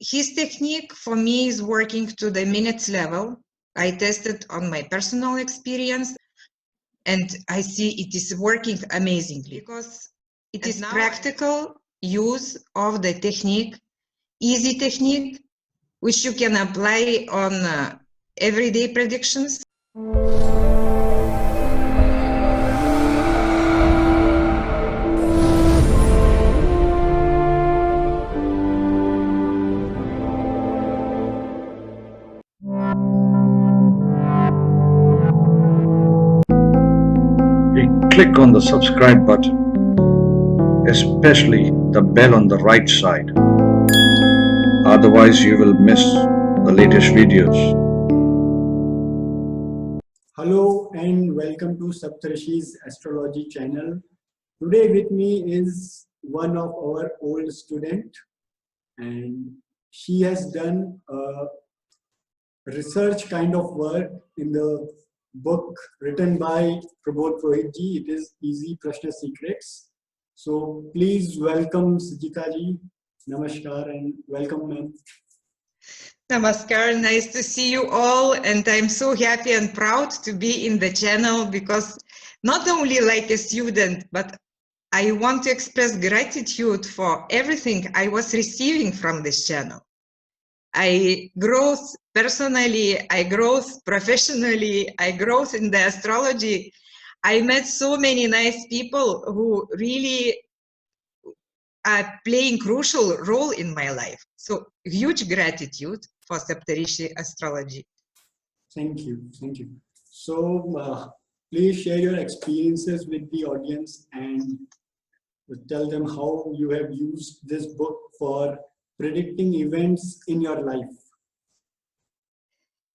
his technique for me is working to the minutes level. I tested on my personal experience and I see it is working amazingly because it is practical use of the technique, easy technique, which you can apply on everyday predictions. Click on the subscribe button, especially the bell on the right side. Otherwise, you will miss the latest videos. Hello and welcome to Saptarishis Astrology channel. Today with me is one of our old student, and she has done a research kind of work in the book written by Prabodh Purohitji. It is Easy Prashna Secrets. So please welcome Sigita ji. Namaskar and welcome, ma'am. Namaskar, nice to see you all, and I'm so happy and proud to be in the channel because not only like a student, but I want to express gratitude for everything I was receiving from this channel. I growth personally, I growth professionally, I growth in the astrology. I met so many nice people who really are playing crucial role in my life. So huge gratitude for Saptarishis Astrology. Thank you, thank you. So please share your experiences with the audience and tell them how you have used this book for predicting events in your life.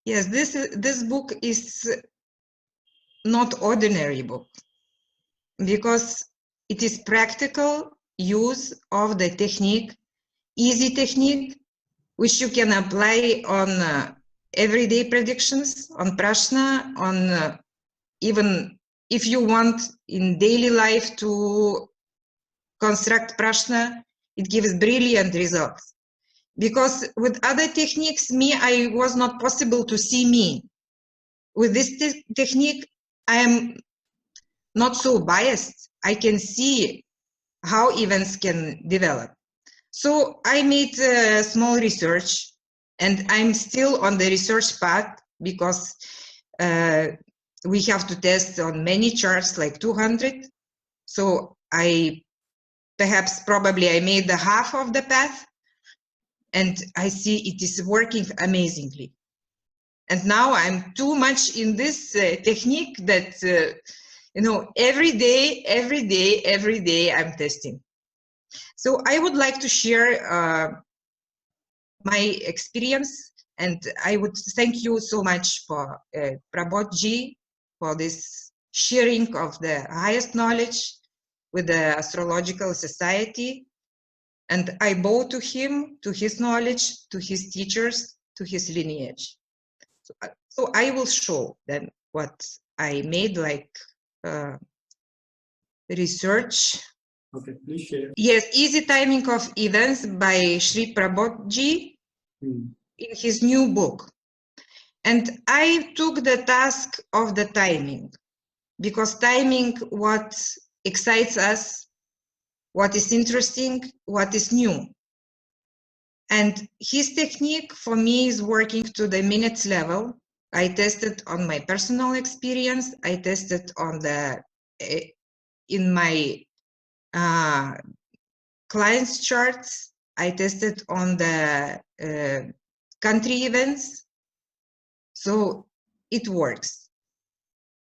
Yes, this book is not ordinary book because it is practical use of the technique, easy technique, which you can apply on everyday predictions, on Prashna, on even if you want in daily life to construct Prashna, it gives brilliant results. Because with other techniques, I was not possible to see me. With this technique, I am not so biased. I can see how events can develop. So I made a small research, and I'm still on the research path because we have to test on many charts, like 200. So probably I made the half of the path, and I see it is working amazingly. And now I'm too much in this technique that, every day I'm testing. So I would like to share my experience, and I would thank you so much for Prabodhji for this sharing of the highest knowledge with the Astrological Society. And I bow to him, to his knowledge, to his teachers, to his lineage. So I will show then what I made, like research. Okay, please share. Yes, Easy Timing of Events by Sri Prabodhji in his new book. And I took the task of the timing, because timing what excites us, what is interesting, what is new. And his technique for me is working to the minutes level. I tested on my personal experience. I tested on in my clients' charts. I tested on the country events. So it works.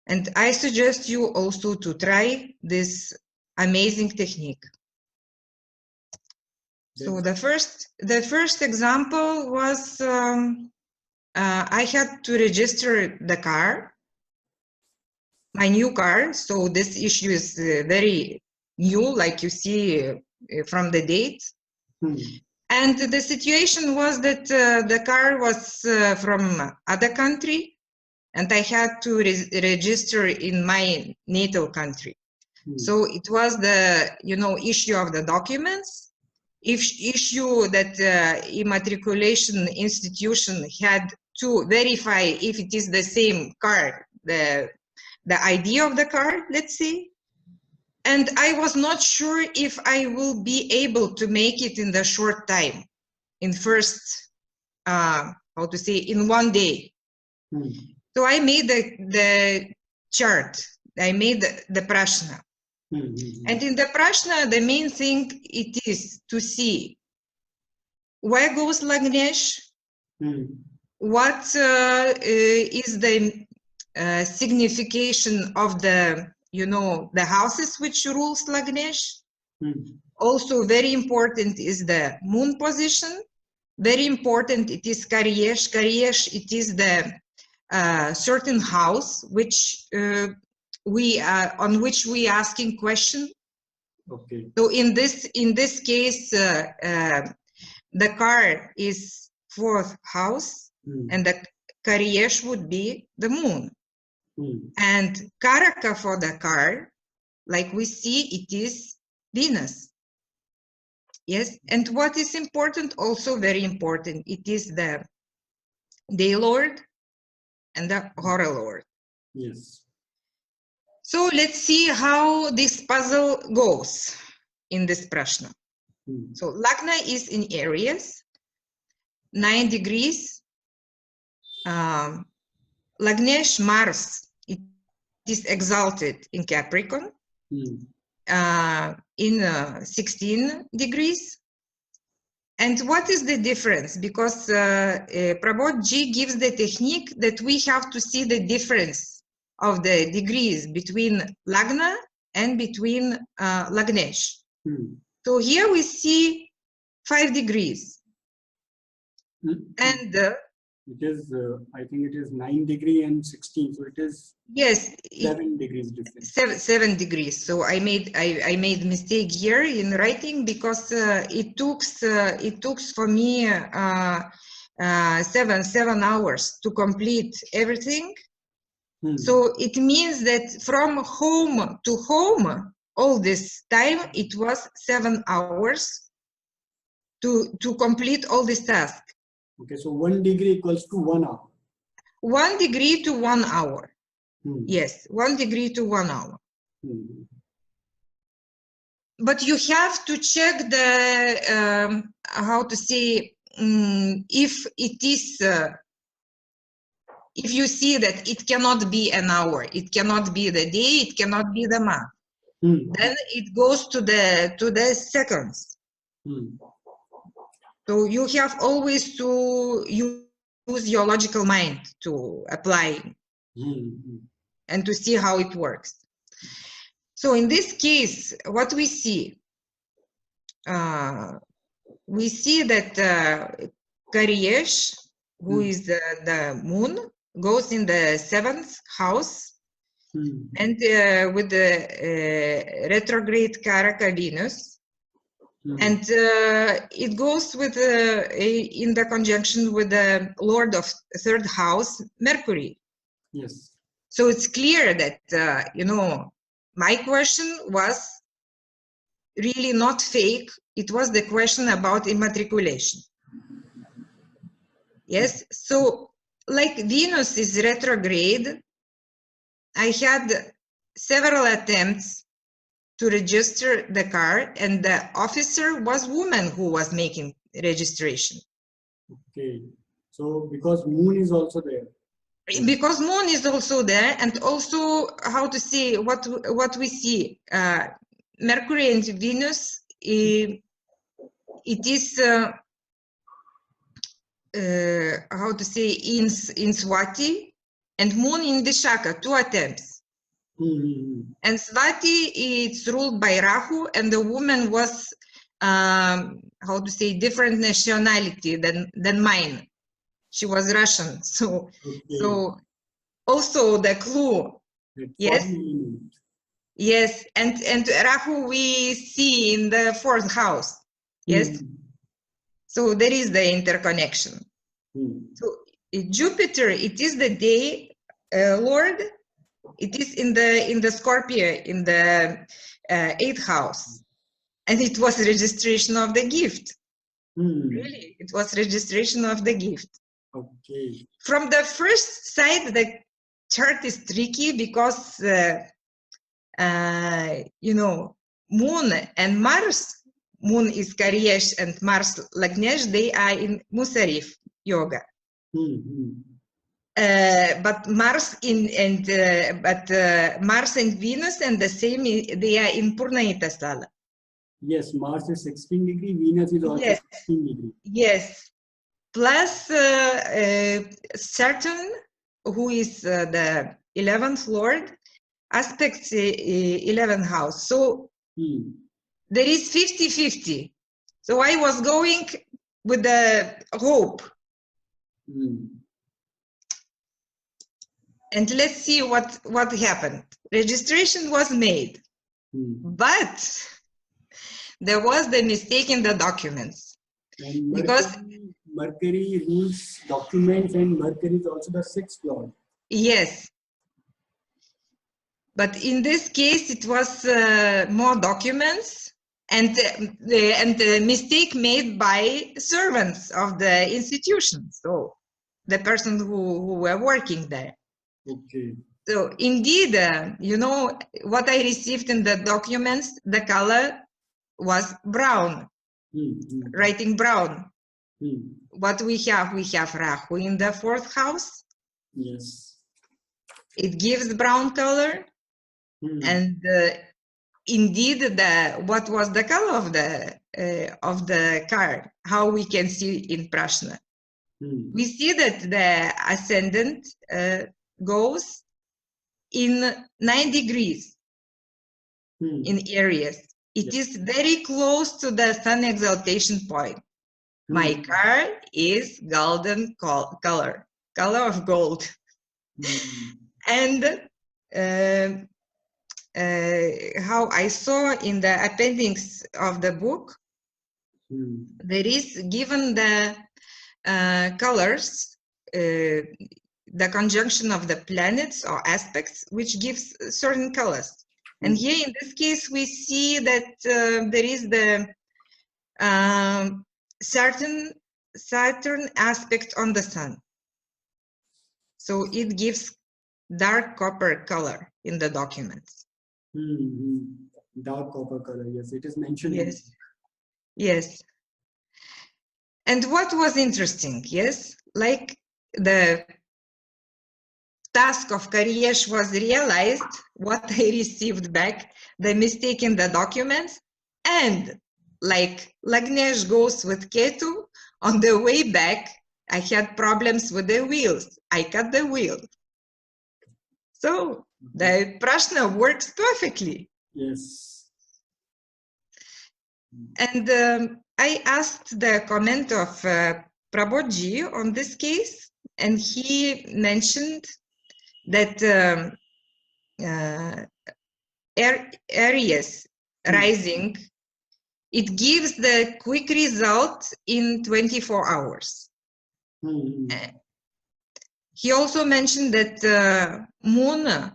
And I suggest you also to try this amazing technique. So the first example was I had to register the car, my new car. So this issue is very new, like you see from the date. And the situation was that the car was from other country, and I had to register in my natal country. So it was the issue of the documents. issue that immatriculation institution had to verify if it is the same card, the ID of the card, let's say. And I was not sure if I will be able to make it in the short time, in first, how to say, in one day. So I made the chart, I made the Prashna. And in the Prashna, the main thing it is to see where goes Lagnesh, what is the signification of the, the houses which rules Lagnesh. Also very important is the moon position. Very important it is Karyesh. Karyesh, it is the certain house which on which we asking question. Okay. So in this case, the card is fourth house, and the Karyesh would be the moon. And Karaka for the card, like we see, it is Venus. Yes, and what is important, also very important, it is the day lord and the hora lord. Yes. So let's see how this puzzle goes in this Prashna. So Lagna is in Aries, 9 degrees. Lagnesh, Mars, it is exalted in Capricorn, in 16 degrees. And what is the difference? Because Prabodhji gives the technique that we have to see the difference of the degrees between Lagna and between Lagnesh. So here we see 5 degrees. And it is, I think it is 9 degree and 16. So it is, yes, 7 degrees difference. 7 degrees. So I made mistake here in writing because it took for me 7 hours to complete everything. So it means that from home to home, all this time, it was 7 hours to complete all this task. Okay, so 1 degree equals to 1 hour. 1 degree to 1 hour. Yes, 1 degree to 1 hour. But you have to check the, how to say, if it is, if you see that it cannot be an hour, it cannot be the day, it cannot be the month, then it goes to the seconds. So you have always to use your logical mind to apply and to see how it works. So in this case, what we see that Karyesh, who is the moon, goes in the 7th house, and with the retrograde Karaka Venus. And it goes with in the conjunction with the Lord of 3rd house, Mercury. Yes. So it's clear that, my question was really not fake. It was the question about immatriculation. Yes. So like Venus is retrograde, I had several attempts to register the car, and the officer was woman who was making registration. Okay, so because moon is also there. Because moon is also there, and also how to say what we see, Mercury and Venus. It is how to say in Swati, and moon in Vishaka, 2 attempts. And Swati, it's ruled by Rahu, and the woman was, how to say, different nationality than mine. She was Russian. So, so also the clue. Yes. Yes, and Rahu we see in the 4th house. Yes. So there is the interconnection. So Jupiter, it is the day Lord. It is in the Scorpio, in the 8th house. And it was registration of the gift. Hmm. Really, it was registration of the gift. Okay. From the first side, the chart is tricky because, you know, Moon and Mars, Moon is Karyesh and Mars Lagnesh, they are in Musarif yoga. But Mars Mars and Venus and the same, they are in Purnahita Sala. Yes, Mars is 16 degree, Venus is also Yes. 16 degree. Yes. Plus Saturn, who is the 11th Lord, aspects 11th house. So there is 50-50. So I was going with the hope. And let's see what happened. Registration was made, but there was the mistake in the documents. And Because Mercury rules documents, and Mercury is also the 6th lord. yes, but in this case it was more documents and the mistake made by servants of the institution, so the person who were working there. Okay. So indeed, you know, what I received in the documents, the color was brown, writing brown. What we have Rahu in the 4th house. Yes. It gives brown color. And indeed, what was the color of the card? How we can see in Prashna? We see that the ascendant goes in 9 degrees in Aries. It is very close to the sun exaltation point. My card is golden color of gold. And how I saw in the appendix of the book, there is given the colors, the conjunction of the planets or aspects, which gives certain colors. And here in this case, we see that there is the Saturn aspect on the sun. So it gives dark copper color in the documents. Dark copper color, yes, it is mentioned. Yes, yes. And what was interesting, yes, like the task of Karyesh was realized, what I received back, the mistake in the documents, and like Lagnesh goes with Ketu, on the way back, I had problems with the wheels. I cut the wheel. So the Prashna works perfectly. Yes. And I asked the comment of Prabodji on this case, and he mentioned that Aries rising, it gives the quick result in 24 hours. He also mentioned that Moon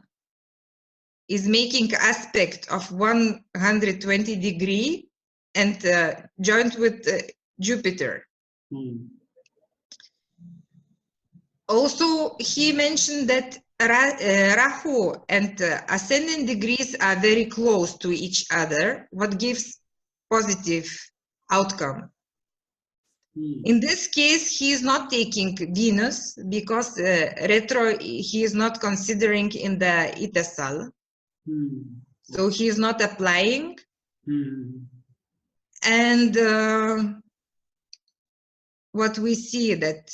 is making aspect of 120 degree and joined with Jupiter. Also, he mentioned that Rahu and ascendant degrees are very close to each other, what gives positive outcome. In this case, he is not taking Venus because retro he is not considering in the Itasal. So he is not applying. And what we see that,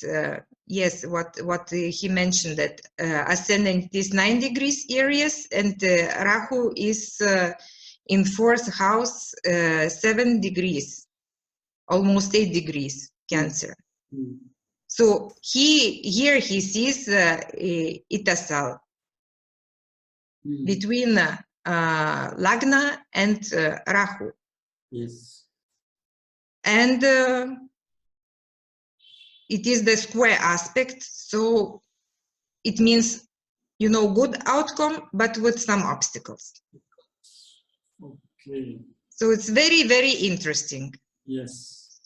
yes, what he mentioned that ascendant is 9 degrees Aries and Rahu is in 4th house, 7 degrees, almost 8 degrees Cancer. So here he sees Itasal between Lagna and Rahu. Yes. And it is the square aspect, so it means, you know, good outcome, but with some obstacles. Okay. So it's very, very interesting. Yes.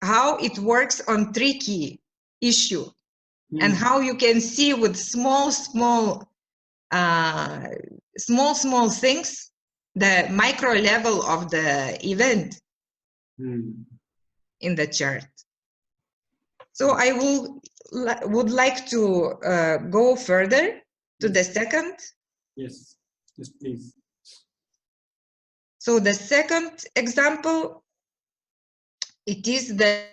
How it works on tricky issue, and how you can see with small things the micro level of the event in the chart. So I would like to go further to the second. Yes. Yes, please. So the second example, it is the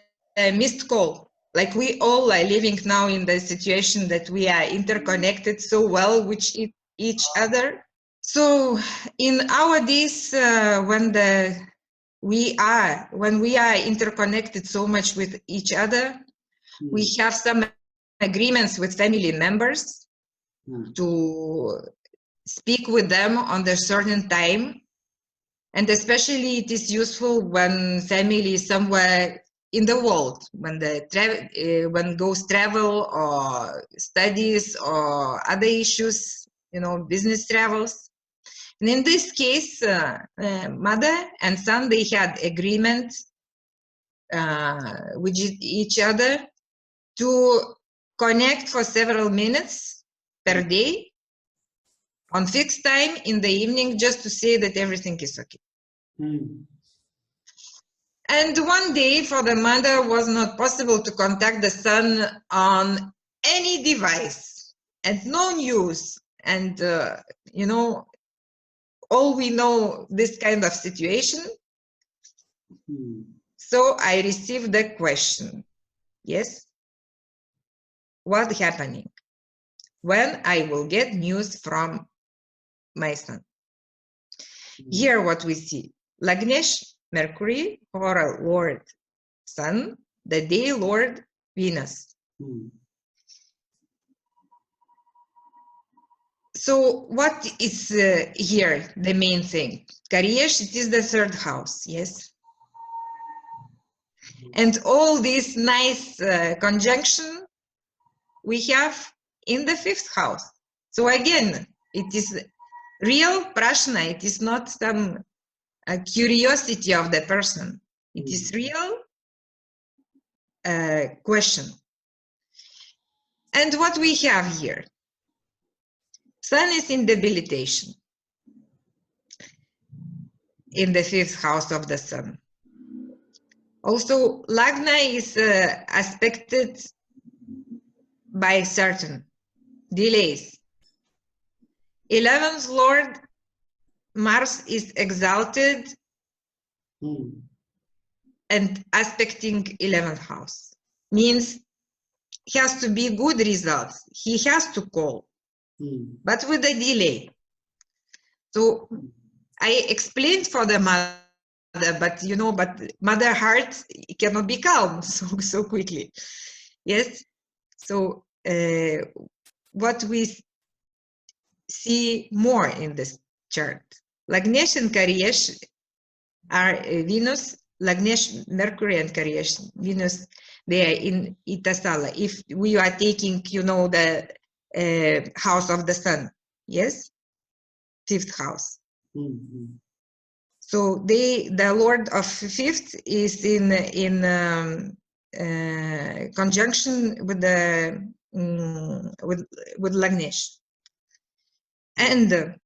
missed call. Like we all are living now in the situation that we are interconnected so well with each other. So in our days, when we are interconnected so much with each other, we have some agreements with family members to speak with them on a certain time. And especially it is useful when family is somewhere in the world, when when goes travel or studies or other issues, business travels. And in this case, mother and son, they had agreement with each other to connect for several minutes per day on fixed time in the evening, just to say that everything is okay. And one day for the mother was not possible to contact the son on any device and no news. And, all we know this kind of situation. So I received the question, yes, what's happening? When I will get news from my son? Here what we see, Lagnesh, Mercury, for Lord Sun, the day Lord Venus. So what is here the main thing? Karyesh, it is the third house, yes? And all this nice conjunction we have in the fifth house. So again, it is real prashna. It is not some curiosity of the person. It is real question. And what we have here? Sun is in debilitation in the fifth house of the sun. Also, Lagna is aspected by certain delays. 11th Lord Mars is exalted and aspecting 11th house. Means he has to be good results. He has to call, but with a delay. So I explained for the mother, but mother heart cannot be calm so quickly. Yes. So what we see more in this chart, Lagnesh and Karyesh are Venus, Lagnesh, Mercury and Karyesh, Venus, they are in Itasala. If we are taking, the house of the sun, yes, fifth house. So the Lord of fifth is in conjunction with the with Lagnesh, and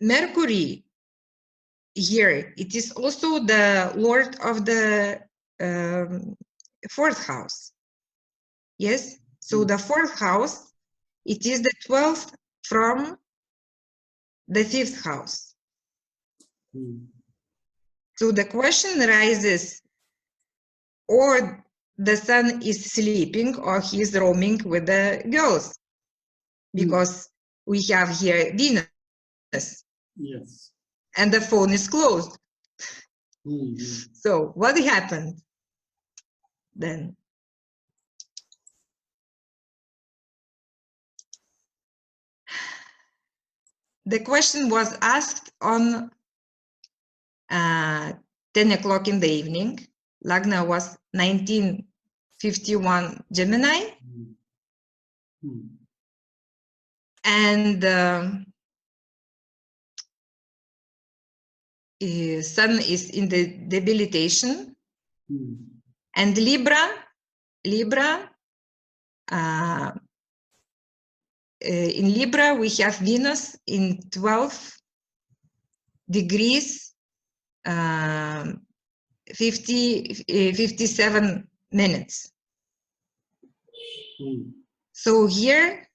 Mercury here, it is also the Lord of the fourth house. Yes, so the fourth house, it is the 12th from the fifth house. So the question arises, or the sun is sleeping or he is roaming with the girls, because we have here Venus. Yes. And the phone is closed. So what happened then? The question was asked on 10 o'clock in the evening. Lagna was 1951 Gemini. And Sun is in the debilitation, and Libra, in Libra we have Venus in 12 degrees 57 minutes. So here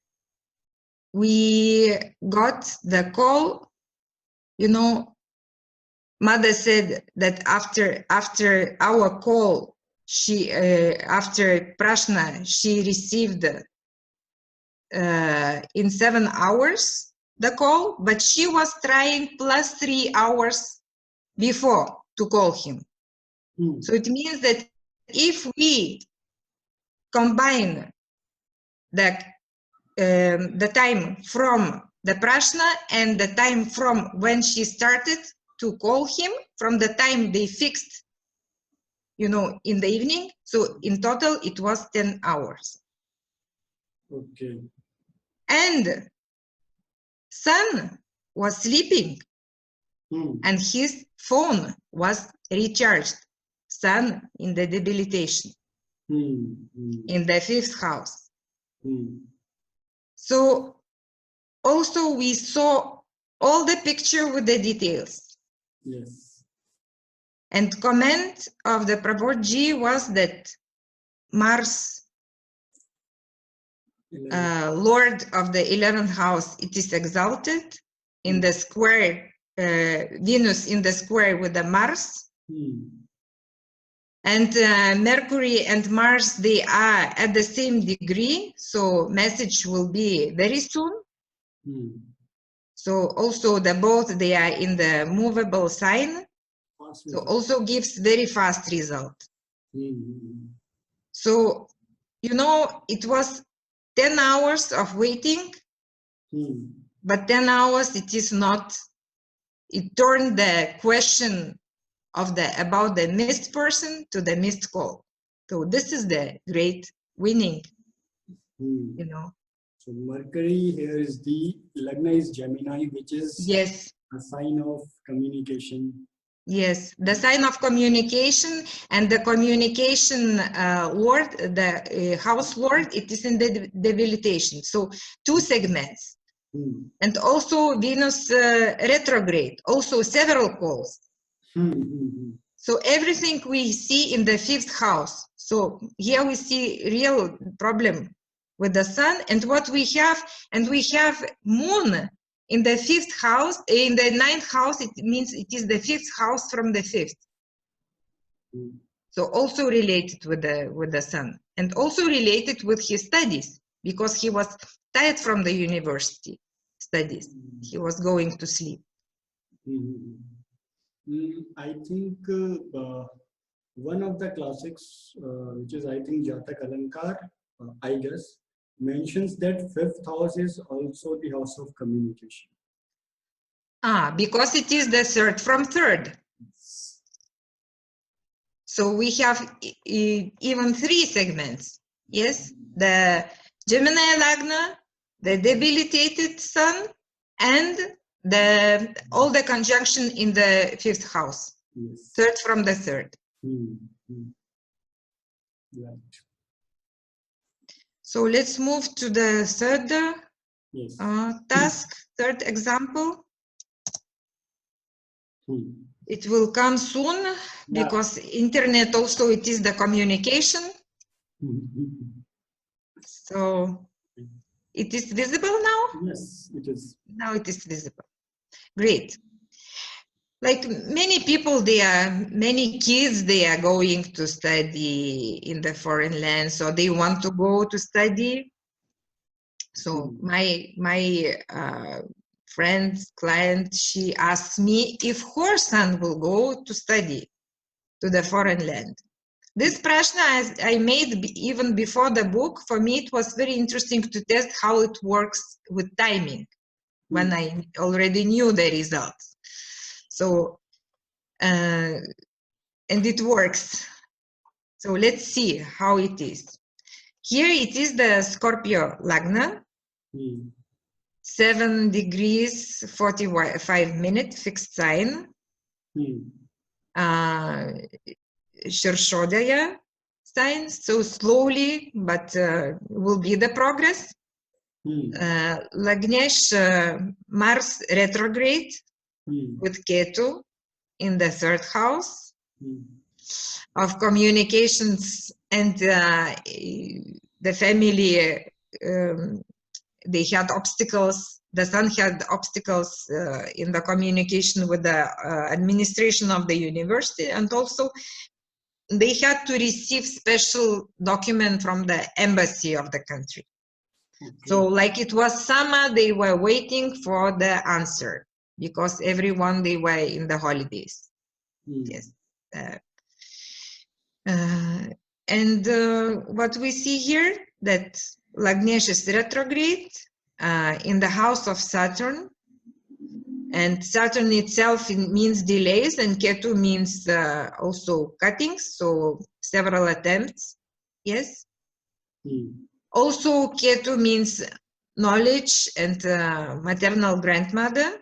we got the call, you know, Mother said that after our call, she after Prashna, she received in 7 hours the call, but she was trying plus 3 hours before to call him. So it means that if we combine the time from the Prashna and the time from when she started to call him, from the time they fixed, you know, in the evening, so in total it was 10 hours. Okay. And Sun was sleeping and his phone was recharged. Sun in the debilitation in the 5th house. So also we saw all the picture with the details. Yes. And comment of the Prabodh Ji was that Mars, Lord of the 11th house, it is exalted in the square, Venus in the square with the Mars. And Mercury and Mars, they are at the same degree, so message will be very soon. So also the both, they are in the movable sign, so also gives very fast result. So, you know, it was 10 hours of waiting, but 10 hours it is not, it turned the question of about the missed person to the missed call. So this is the great winning, you know. So Mercury here is the Lagna is Gemini, which is yes, a sign of communication. Yes, the sign of communication, and the communication lord, the house lord, it is in the debilitation. So 2 segments. And also Venus retrograde, also several calls. So everything we see in the 5th house. So here we see real problem with the sun, and what we have, and we have moon in the 5th house, in the 9th house, it means it is the 5th house from the 5th. So also related with the sun, and also related with his studies, because he was tired from the university studies. He was going to sleep. I think one of the classics, which is I think Jatak Alankar, I guess, mentions that 5th house is also the house of communication. Because it is the 3rd from 3rd. So we have even 3 segments. Yes, the Gemini Lagna, the debilitated sun, and all the conjunction in the 5th house. Yes. 3rd from the 3rd. Right. So let's move to the 3rd task, 3rd example. It will come soon, because internet also, it is the communication. So it is visible now? Yes, it is. Now it is visible. Great. Like many people, many kids, they are going to study in the foreign land, so they want to go to study. So my friend's client, she asked me if her son will go to study to the foreign land. This Prashna I made even before the book. For me, it was very interesting to test how it works with timing when I already knew the results. So, and it works. So let's see how it is. Here it is the Scorpio Lagna, 7 degrees 45 minutes fixed sign. Shirshodaya sign. So slowly, but will be the progress. Lagnesh, Mars retrograde with Ketu in the 3rd house of communications, and the family, they had obstacles. The son had obstacles in the communication with the administration of the university, and also they had to receive special document from the embassy of the country. So like it was summer, they were waiting for the answer because everyone, they were in the holidays. Yes. And what we see here, that Lagnesh is retrograde in the house of Saturn, and Saturn itself means delays, and Ketu means also cuttings, so several attempts. Yes. Also, Ketu means knowledge and maternal grandmother.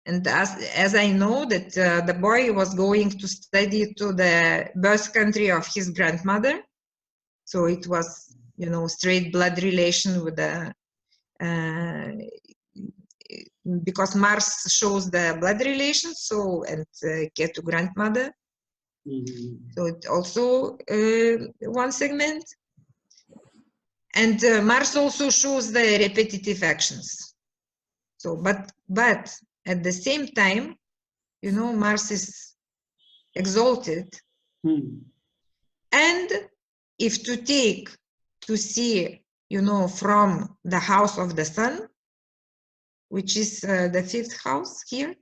And as I know that the boy was going to study to the birth country of his grandmother. So it was, you know, straight blood relation with the, because Mars shows the blood relation, so, and Ketu grandmother. So it also one segment. And Mars also shows the repetitive actions. So, but at the same time, you know, Mars is exalted. And if to see, you know, from the house of the sun, which is the 5th house here,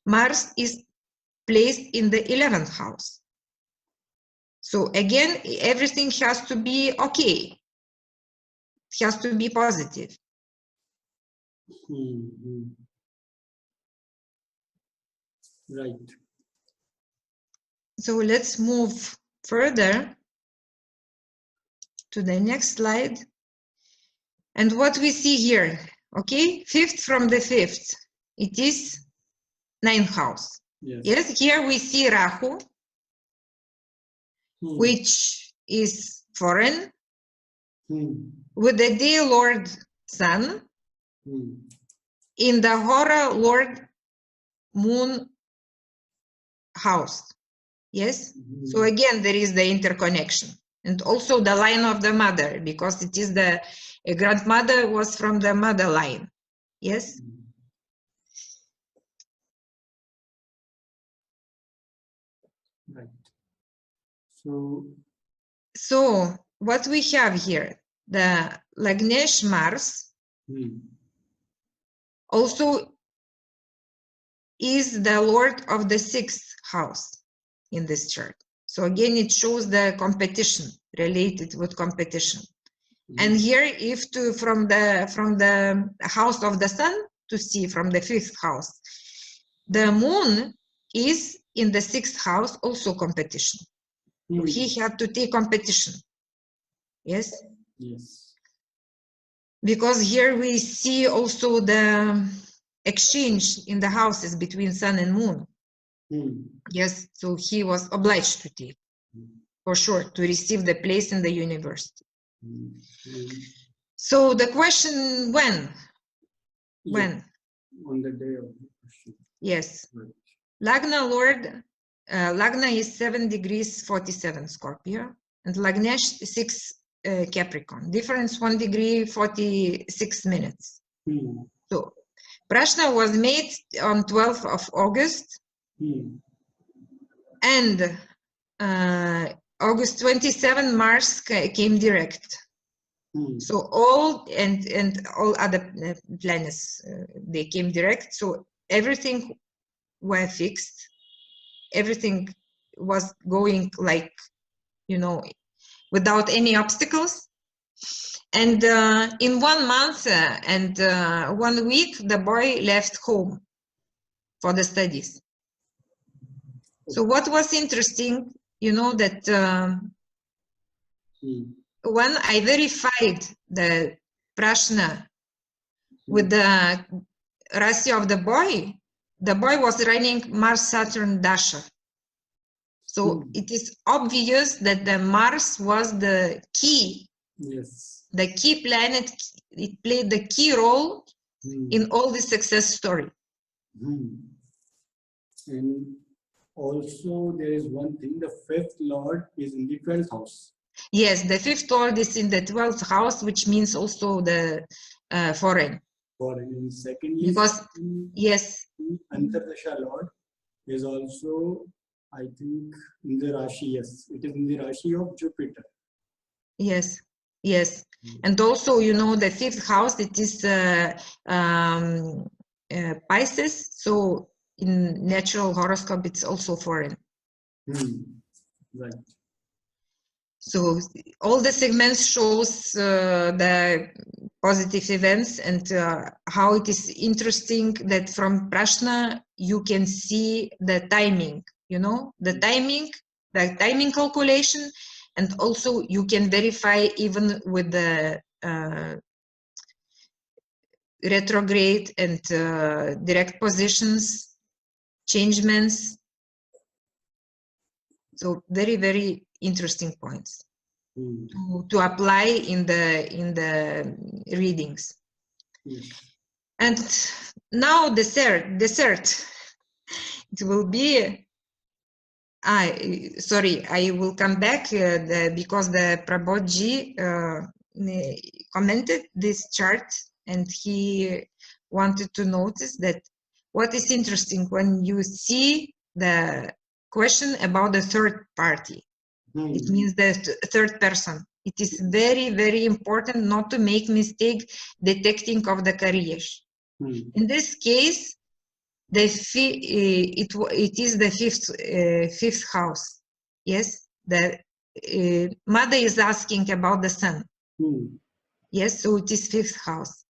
Mars is placed in the 11th house. So again, everything has to be okay. It has to be positive. Right. So let's move further to the next slide. And what we see here, okay, 5th from the 5th, it is 9th house. Yes, here we see Rahu, which is foreign, with the day Lord Sun in the Hora Lord Moon house. Yes, so again, there is the interconnection. And also the line of the mother, because it is the grandmother was from the mother line. Yes. Right. So what we have here, the Lagnesh Mars also is the Lord of the 6th house in this chart. So again, it shows the competition, related with competition. And here, if to from the house of the sun to see from the 5th house, the moon is in the 6th house, also competition. So he had to take competition. Yes. Yes. Because here we see also the exchange in the houses between sun and moon. Yes. So he was obliged to take, for sure, to receive the place in the university. So the question, when? When? On the day of the question. Yes. Right. Lagna Lord, Lagna is 7 degrees 47 Scorpio, and Lagnesh 6 Capricorn. Difference 1 degree 46 minutes. So Prashna was made on 12th of August, and August 27 Mars came direct. So all and all other planets they came direct. So everything were fixed. Everything was going like, you know, without any obstacles. And in 1 month and 1 week, the boy left home for the studies. So what was interesting, you know, that when I verified the Prashna with the Rasi of the boy, the boy was running Mars-Saturn Dasha. So it is obvious that the Mars was the key, the key planet. It played the key role in all the success story. And also there is one thing, the fifth lord is in the 12th house. Yes, the fifth lord is in the 12th house, which means also the foreign. And secondly, because yes, Antardasha lord is also, I think, in the Rashi. Yes, it is in the Rashi of Jupiter. Yes, yes. And also, you know, the fifth house, it is Pisces. So in natural horoscope, it's also foreign. Right. So all the segments shows the positive events and how it is interesting that from Prashna you can see the timing, you know, the timing calculation, and also you can verify even with the retrograde and direct positions, changements. So very, very interesting points to apply in the readings. And now the third, it will be, sorry, I will come back because the Prabodji commented this chart and he wanted to notice that what is interesting when you see the question about the third party. It means the third person. It is very, very important not to make mistake detecting of the careers. In this case, it is the fifth house. Yes, the mother is asking about the son. Yes, so it is fifth house.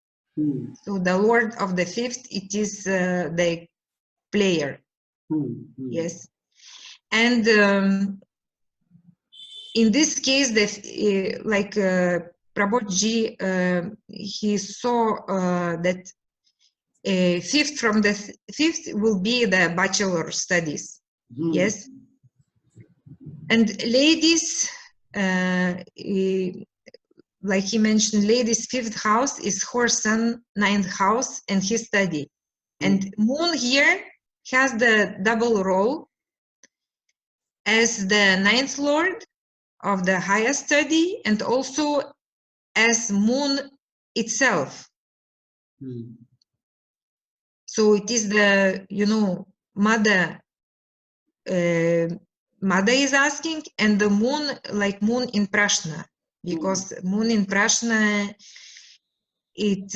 So the lord of the fifth, it is the player. Yes, and in this case, like Prabodji, he saw that fifth from the fifth will be the bachelor studies. Yes, and ladies, like he mentioned, ladies' fifth house is her son, ninth house, and his study. And moon here has the double role as the ninth lord of the higher study and also as moon itself. So it is the, you know, mother is asking, and the moon, like moon in Prashna, because moon in Prashna, it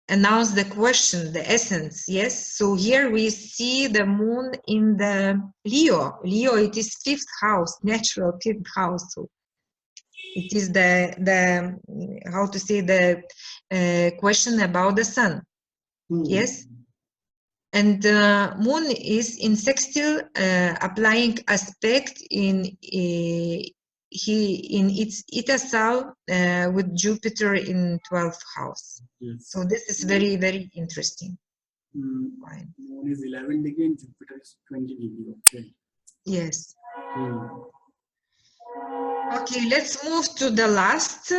announced the question, the essence. Yes, so here we see the moon in the Leo. Leo, it is fifth house, natural fifth house. So it is the how to say, the question about the sun. Yes, and moon is in sextile, applying aspect in its itasal with Jupiter in 12th house. So this is very, very interesting. Moon is 11 degree and Jupiter is 20 degree. Okay. Yes. Okay, let's move to the last.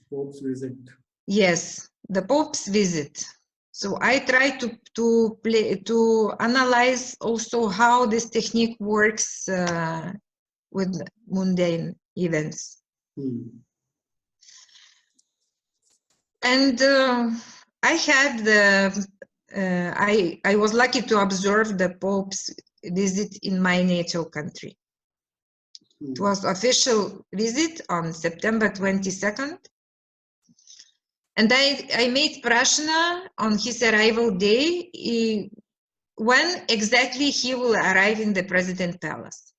Pope's visit. Yes, the Pope's visit. So I try to analyze also how this technique works with mundane events. And I had I was lucky to observe the Pope's visit in my natal country. It was official visit on September 22nd. And I made Prashna on his arrival day, when exactly he will arrive in the President Palace.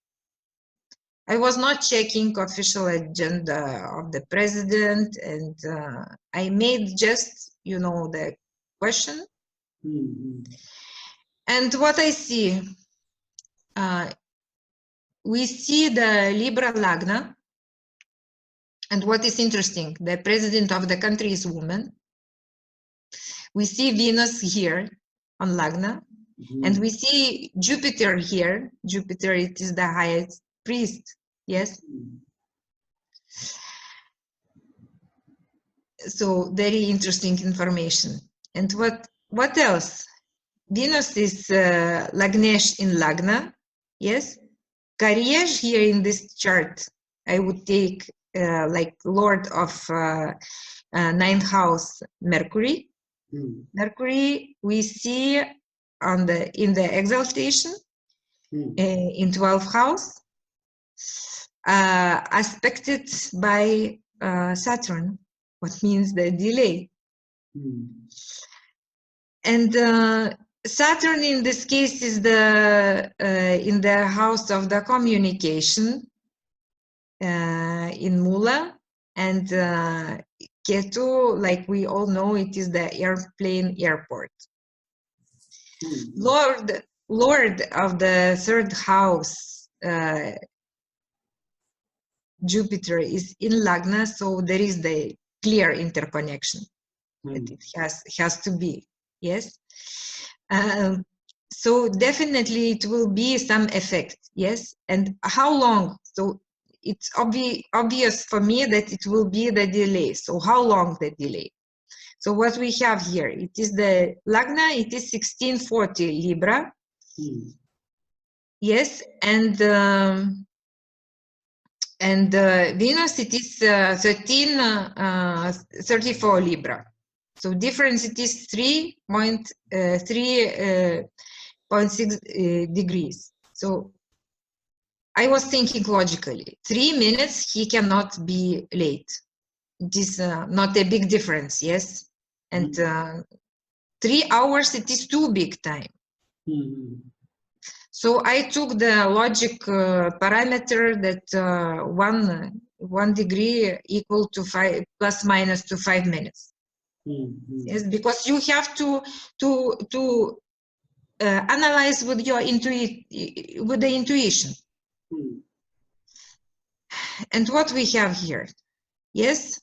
I was not checking official agenda of the president, and I made just, you know, the question. And what I see, we see the Libra Lagna. And what is interesting, the president of the country is woman. We see Venus here on Lagna, and we see Jupiter here. Jupiter, it is the highest priest, yes? So very interesting information. And what else? Venus is Lagnesh in Lagna, yes? Kariesh here in this chart, I would take like Lord of ninth house, Mercury. Mercury we see in the exaltation in 12th house, aspected by Saturn, what means the delay. And Saturn in this case is the in the house of the communication in Mula, and Ketu, like we all know, it is the airplane airport. Lord of the third house, Jupiter is in Lagna, so there is the clear interconnection that it has to be, yes. So definitely it will be some effect, yes. And how long? So it's obvious for me that it will be the delay. So how long the delay? So what we have here, it is the Lagna, it is 1640 Libra, yes, and Venus, it is 1334 Libra. So difference, it is 3.6 degrees. So I was thinking logically, 3 minutes, he cannot be late. It is not a big difference, yes? And 3 hours, it is too big time. So I took the logic parameter that 1 degree equal to 5 plus minus to 5 minutes. Yes, because you have to analyze with your intuition. And what we have here, yes,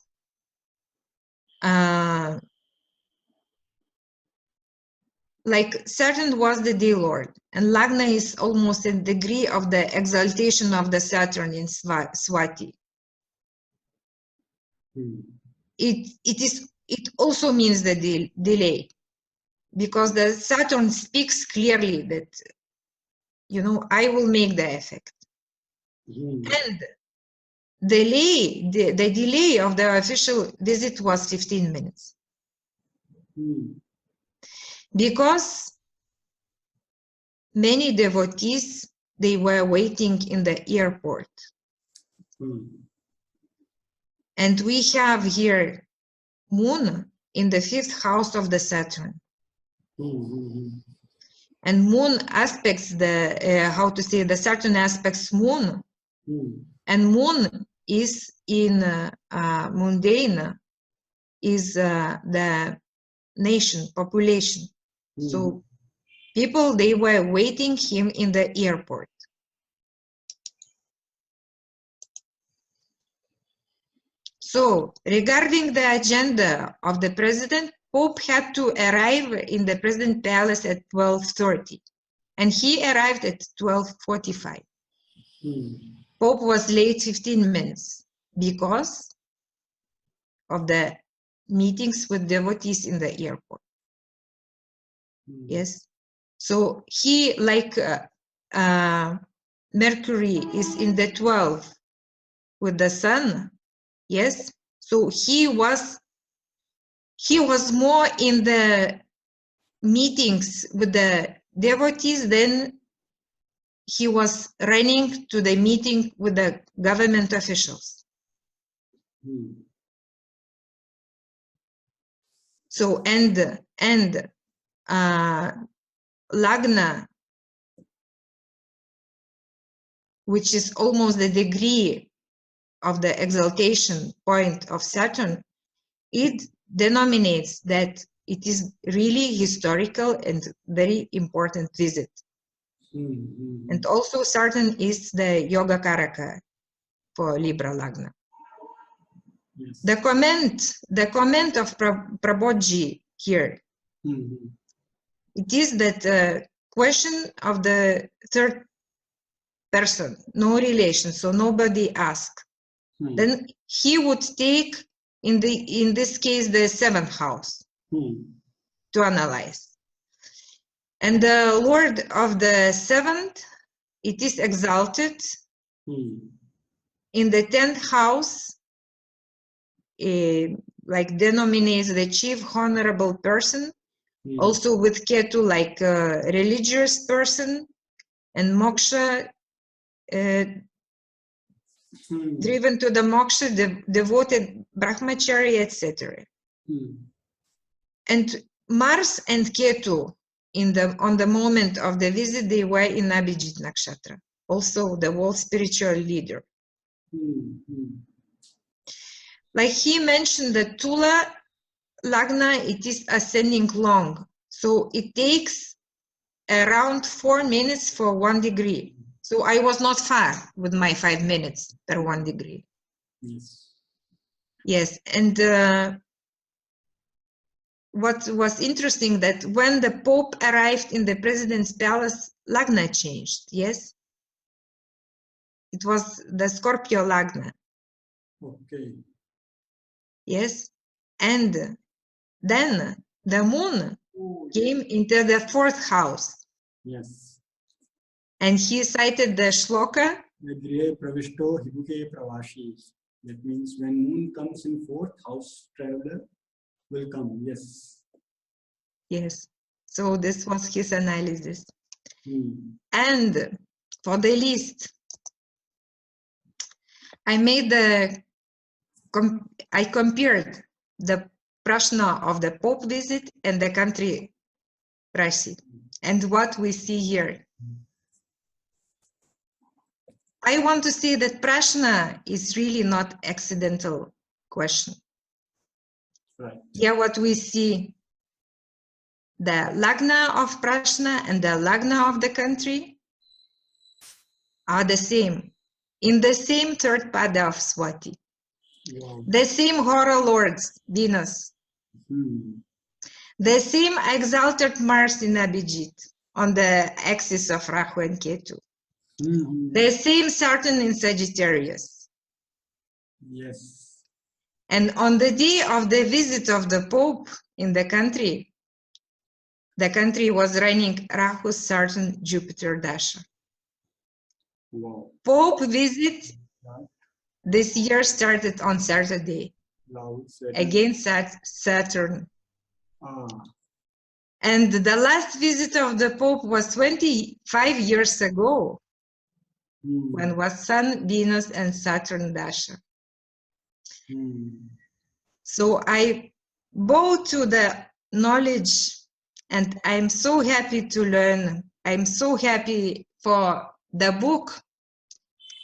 like Saturn was the day lord, and Lagna is almost a degree of the exaltation of the Saturn in Swati. It also means the delay, because the Saturn speaks clearly that, you know, I will make the effect. And the delay of the official visit was 15 minutes. Because many devotees, they were waiting in the airport. And we have here Moon in the 5th house of the Saturn. And Moon aspects the, the Saturn aspects Moon. And Moon is in mundane, is the nation, population. So people, they were waiting him in the airport. So regarding the agenda of the president, Pope had to arrive in the President Palace at 12:30, and he arrived at 12:45. Pope was late 15 minutes because of the meetings with devotees in the airport. Yes. So he, like Mercury is in the 12th with the Sun. Yes. So he was more in the meetings with the devotees than he was running to the meeting with the government officials. So and Lagna, which is almost the degree of the exaltation point of Saturn, it denominates that it is really historical and very important visit. And also Saturn is the Yoga Karaka for Libra Lagna. Yes. The comment of Prabodji here. Mm-hmm. It is that question of the third person, no relation, so nobody asked. Mm-hmm. Then he would take, in this case, the seventh house to analyze. And the Lord of the seventh, it is exalted in the 10th house, like denominates the chief honorable person, also with Ketu like a religious person, and moksha, driven to the moksha, devoted brahmachari, etc. And Mars and Ketu on the moment of the visit, they were in Abhijit Nakshatra, also the world spiritual leader. Like he mentioned, the Tula Lagna, it is ascending long. So it takes around 4 minutes for 1 degree. So I was not far with my 5 minutes per 1 degree. Yes, and what was interesting that when the Pope arrived in the President's Palace, Lagna changed, yes? It was the Scorpio Lagna. Okay. Yes, and then the moon came into the 4th house. Yes. And he cited the shloka. That means when moon comes in 4th house, traveler will come. Yes. Yes. So this was his analysis. And for the list, I compared the Prashna of the Pope visit and the country Rashi, and what we see here. I want to say that Prashna is really not accidental question. Right. Here what we see, the Lagna of Prashna and the Lagna of the country are the same, in the same third pada of Swati. Wow. The same horror lords, Venus. The same exalted Mars in Abhijit on the axis of Rahu and Ketu. The same Saturn in Sagittarius. Yes. And on the day of the visit of the Pope in the country was running Rahu, Saturn, Jupiter, Dasha. Wow. Pope visit this year started on Saturday. Wow. Against Saturn. And the last visit of the Pope was 25 years ago, when was Sun, Venus, and Saturn Dasha. So I bow to the knowledge, and I'm so happy to learn. I'm so happy for the book,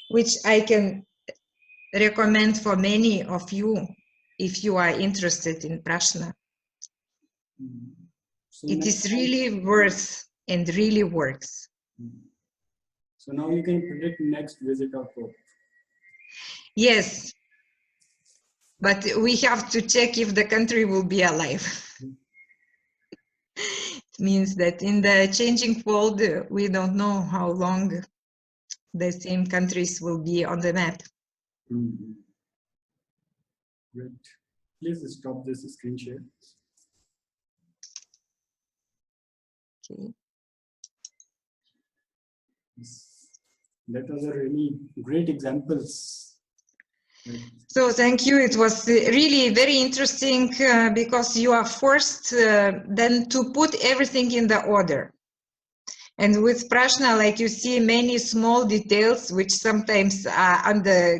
which I can recommend for many of you if you are interested in Prashna. It is really worth and really works. So now you can predict next visit of Pope. Yes, but we have to check if the country will be alive. It means that in the changing world, we don't know how long the same countries will be on the map. Great. Please stop this screen share. Okay. That was a really great examples. So thank you. It was really very interesting because you are forced then to put everything in the order. And with Prashna, like you see many small details which sometimes are under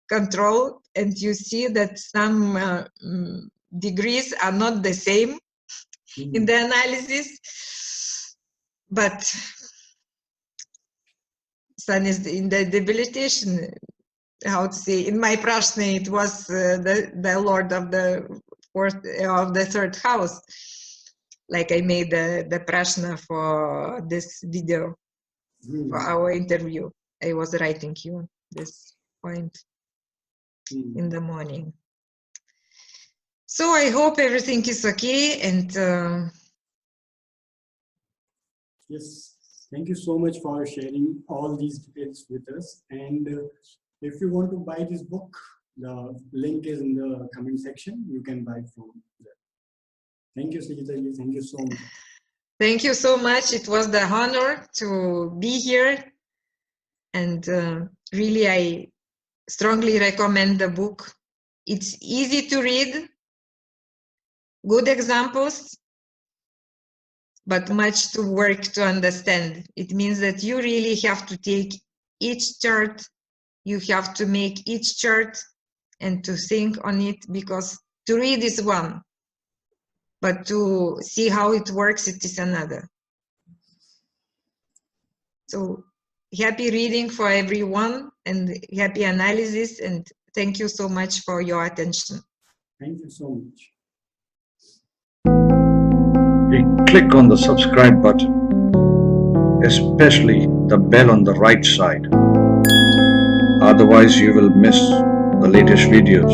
control, and you see that some degrees are not the same in the analysis, but Sun is in the debilitation. How to say, in my Prashna, it was the Lord of the third house. Like I made the Prashna for this video, for our interview. I was writing you this point in the morning. So I hope everything is okay, and Yes, thank you so much for sharing all these details with us. And if you want to buy this book, the link is in the comment section. You can buy it from there. Thank you, Sigita. Thank you so much. thank you so much. It was the honor to be here, and really I strongly recommend the book. It's easy to read, good examples, but much to work to understand. It means that you really have to take each chart, you have to make each chart and to think on it, because to read is one, but to see how it works, it is another. So happy reading for everyone and happy analysis, and thank you so much for your attention. Thank you so much. Click on the subscribe button, especially the bell on the right side. Otherwise, you will miss the latest videos.